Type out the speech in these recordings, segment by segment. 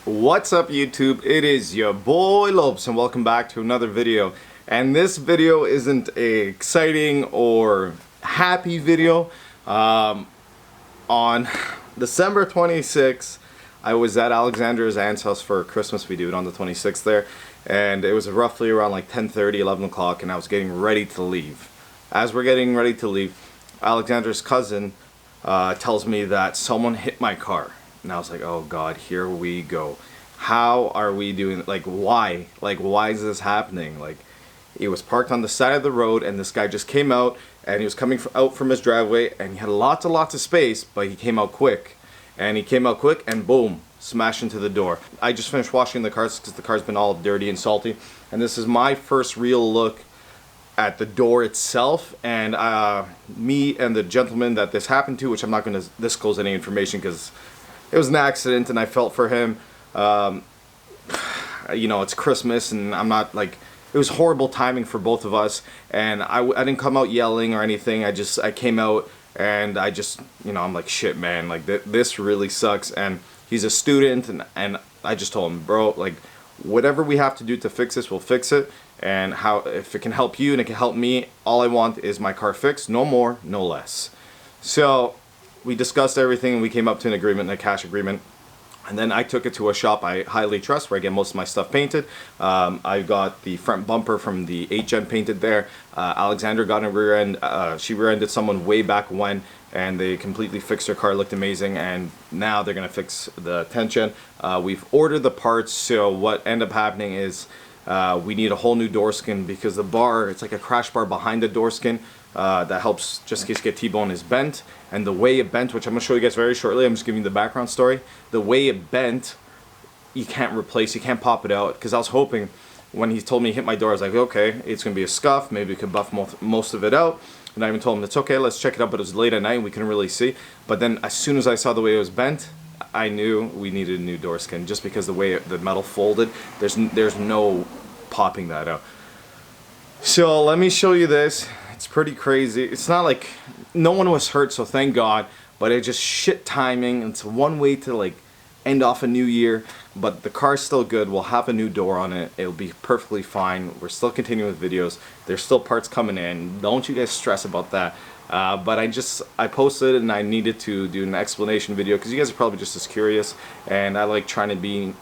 What's up YouTube? It is your boy Lowpes and welcome back to another video. And this video isn't a exciting or happy video. On December 26th, I was at Alexander's aunt's house for Christmas. We do it on the 26th there. And it was roughly around like 10:30, 11 o'clock, and I was getting ready to leave. As we're getting ready to leave, Alexander's cousin tells me that someone hit my car. And I was like, oh God, here we go. How are we doing? Like, why? Like, why is this happening? Like, he was parked on the side of the road and this guy just came out and he was coming out from his driveway and he had lots and lots of space, but he came out quick. And he came out quick and boom, smashed into the door. I just finished washing the car because the car's been all dirty and salty. And this is my first real look at the door itself, and me and the gentleman that this happened to, which I'm not going to disclose any information because it was an accident and I felt for him. You know, it's Christmas and I'm not like, it was horrible timing for both of us, and I didn't come out yelling or anything. I came out and I just, you know, I'm like, shit man, like this really sucks. And he's a student, and I just told him, bro, like whatever we have to do to fix this, we'll fix it. And how, if it can help you and it can help me, all I want is my car fixed, no more, no less. So we discussed everything and we came up to an agreement, a cash agreement. And then I took it to a shop I highly trust where I get most of my stuff painted. I got the front bumper from the 8 Gen painted there. Alexander got a rear end. She rear-ended someone way back when, and they completely fixed her car, looked amazing. And now they're gonna fix the 10 Gen. We've ordered the parts, so what ended up happening is we need a whole new door skin because the bar, it's like a crash bar behind the door skin that helps just in case you get T-bone, is bent. And the way it bent, which I'm going to show you guys very shortly, I'm just giving you the background story. The way it bent, you can't replace, you can't pop it out. Because I was hoping, when he told me he hit my door, I was like, okay, it's going to be a scuff, maybe we could buff most of it out. And I even told him, it's okay, let's check it out, but it was late at night and we couldn't really see. But then as soon as I saw the way it was bent, I knew we needed a new door skin, just because the way the metal folded, there's no popping that out. So let me show you this. It's pretty crazy. It's not like no one was hurt, so thank God, but it just shit timing. It's one way to like end off a new year, but the car's still good. We'll have a new door on it. It'll be perfectly fine. We're still continuing with videos. There's still parts coming in. Don't you guys stress about that. But I posted and I needed to do an explanation video because you guys are probably just as curious, and I like trying to be,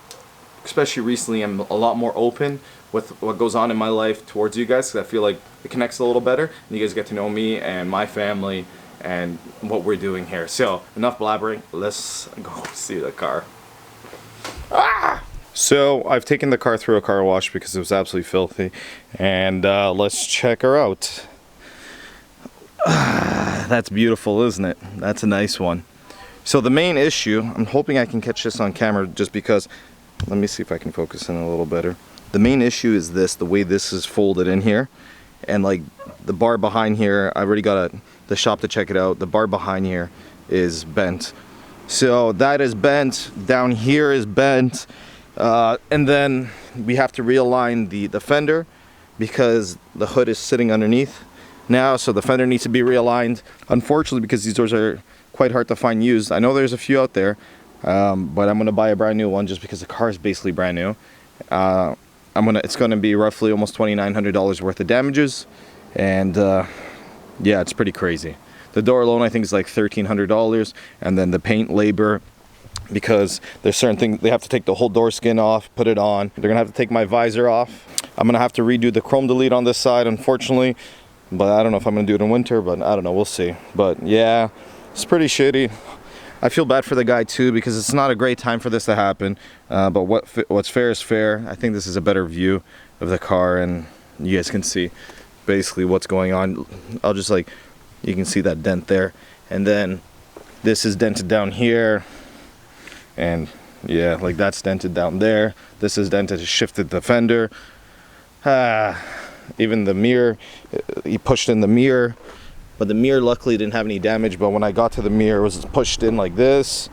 especially recently, I'm a lot more open with what goes on in my life towards you guys, because I feel like it connects a little better and you guys get to know me and my family and what we're doing here. So enough blabbering, let's go see the car. So I've taken the car through a car wash because it was absolutely filthy, and let's check her out. That's beautiful, isn't it? That's a nice one. So the main issue, I'm hoping I can catch this on camera just because, let me see if I can focus in a little better. The main issue is this, the way this is folded in here, and like the bar behind here, I already got the shop to check it out. The bar behind here is bent. So that is bent, down here is bent, and then we have to realign the fender because the hood is sitting underneath now, so the fender needs to be realigned. Unfortunately, because these doors are quite hard to find used, I know there's a few out there, but I'm gonna buy a brand new one just because the car is basically brand new. It's gonna be roughly almost $2,900 worth of damages, and yeah, it's pretty crazy. The door alone I think is like $1,300, and then the paint labor, because there's certain things they have to take the whole door skin off, put it on. They're gonna have to take my visor off. I'm gonna have to redo the chrome delete on this side, unfortunately, but I don't know if I'm gonna do it in winter, but I don't know, we'll see. But yeah, it's pretty shitty. I feel bad for the guy too because it's not a great time for this to happen, but what's fair is fair. I think this is a better view of the car and you guys can see basically what's going on. I'll just like, you can see that dent there, and then this is dented down here, and yeah, like that's dented down there. This is dented, shifted the fender. Even the mirror, he pushed in the mirror. But the mirror luckily didn't have any damage, but when I got to the mirror it was pushed in like this,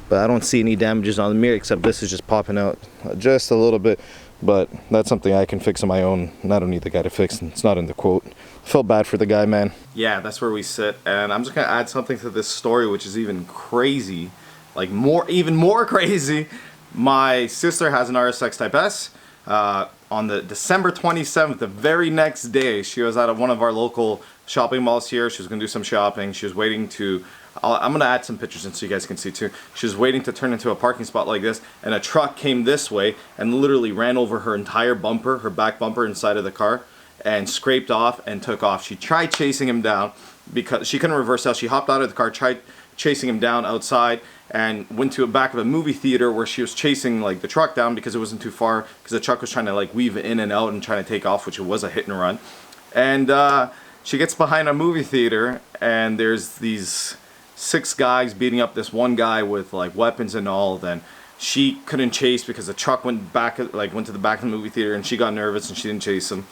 but I don't see any damages on the mirror except this is just popping out just a little bit, but that's something I can fix on my own and I don't need the guy to fix, and it's not in the quote. I felt bad for the guy, man. Yeah, that's where we sit, and I'm just gonna add something to this story which is even crazy, like even more crazy. My sister has an RSX Type S. On the December 27th, the very next day, she was at one of our local shopping malls here. She was going to do some shopping. She was waiting to, I'm going to add some pictures in so you guys can see too. She was waiting to turn into a parking spot like this, and a truck came this way and literally ran over her entire bumper, her back bumper inside of the car, and scraped off and took off. She tried chasing him down because she couldn't reverse out. She hopped out of the car, tried chasing him down outside, and went to the back of a movie theater where she was chasing like the truck down because it wasn't too far, because the truck was trying to like weave in and out and trying to take off, which it was a hit and run. And she gets behind a movie theater, and there's these 6 guys beating up this one guy with like weapons and all. Then she couldn't chase because the truck went back, like went to the back of the movie theater, and she got nervous and she didn't chase him.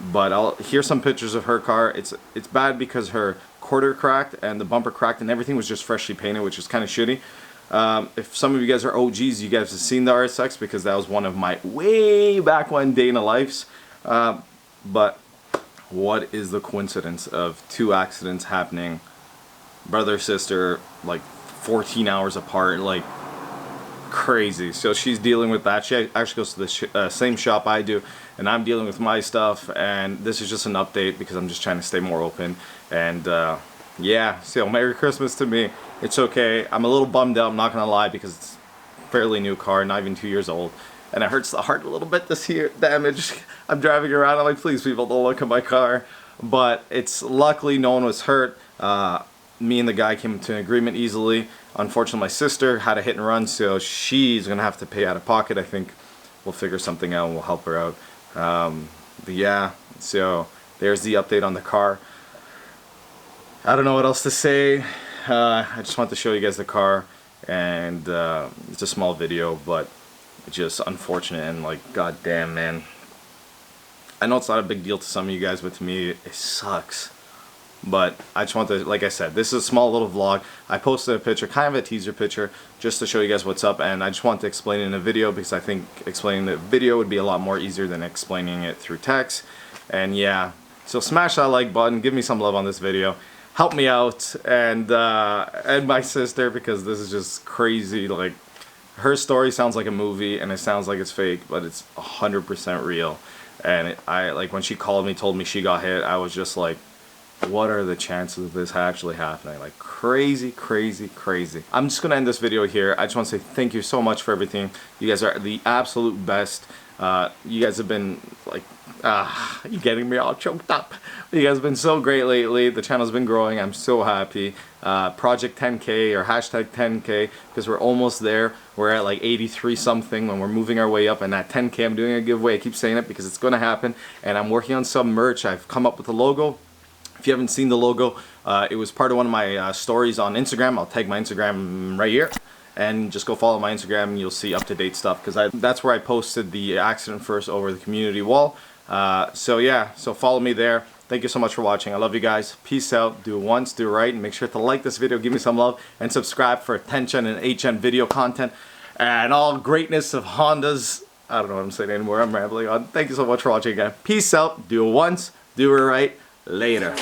But here's some pictures of her car. It's bad because her quarter cracked and the bumper cracked and everything was just freshly painted, which is kind of shitty. If some of you guys are OGs, you guys have seen the RSX because that was one of my way back when day in the lives. But what is the coincidence of 2 accidents happening, brother sister, like 14 hours apart, like crazy. So she's dealing with that. She actually goes to the same shop I do, and I'm dealing with my stuff, and this is just an update because I'm just trying to stay more open. And yeah, so Merry Christmas to me. It's okay. I'm a little bummed out, I'm not gonna lie, because it's a fairly new car, not even 2 years old, and it hurts the heart a little bit to see it damaged. I'm driving around, I'm like, please people, don't look at my car. But it's luckily no one was hurt. Me and the guy came to an agreement easily. Unfortunately, my sister had a hit and run, so she's gonna have to pay out of pocket. I think we'll figure something out and we'll help her out. But yeah, so there's the update on the car. I don't know what else to say. I just want to show you guys the car, and it's a small video, but it's just unfortunate, and like, god damn, man. I know it's not a big deal to some of you guys, but to me it sucks. But I just want to, like I said, this is a small little vlog. I posted a picture, kind of a teaser picture, just to show you guys what's up, and I just want to explain it in a video because I think explaining the video would be a lot more easier than explaining it through text. And yeah, so smash that like button, give me some love on this video, help me out, and my sister, because this is just crazy. Like, her story sounds like a movie and it sounds like it's fake, but it's 100% real. And I like, when she called me, told me she got hit, I was just like, what are the chances of this actually happening? Like, crazy, crazy, crazy. I'm just gonna end this video here. I just want to say thank you so much for everything. You guys are the absolute best. You guys have been like, you're getting me all choked up. You guys have been so great lately. The channel's been growing. I'm so happy. Project 10K or hashtag 10K, because we're almost there. We're at like 83 something when we're moving our way up, and at 10K I'm doing a giveaway. I keep saying it because it's gonna happen, and I'm working on some merch. I've come up with a logo. If you haven't seen the logo, it was part of one of my stories on Instagram. I'll tag my Instagram right here, and just go follow my Instagram and you'll see up-to-date stuff, because that's where I posted the accident first over the community wall. So yeah, so follow me there. Thank you so much for watching. I love you guys. Peace out. Do it once, do it right, and make sure to like this video, give me some love, and subscribe for 10th-gen and 8th-gen video content and all greatness of Hondas. I don't know what I'm saying anymore. I'm rambling on. Thank you so much for watching again. Peace out. Do it once, do it right. Later.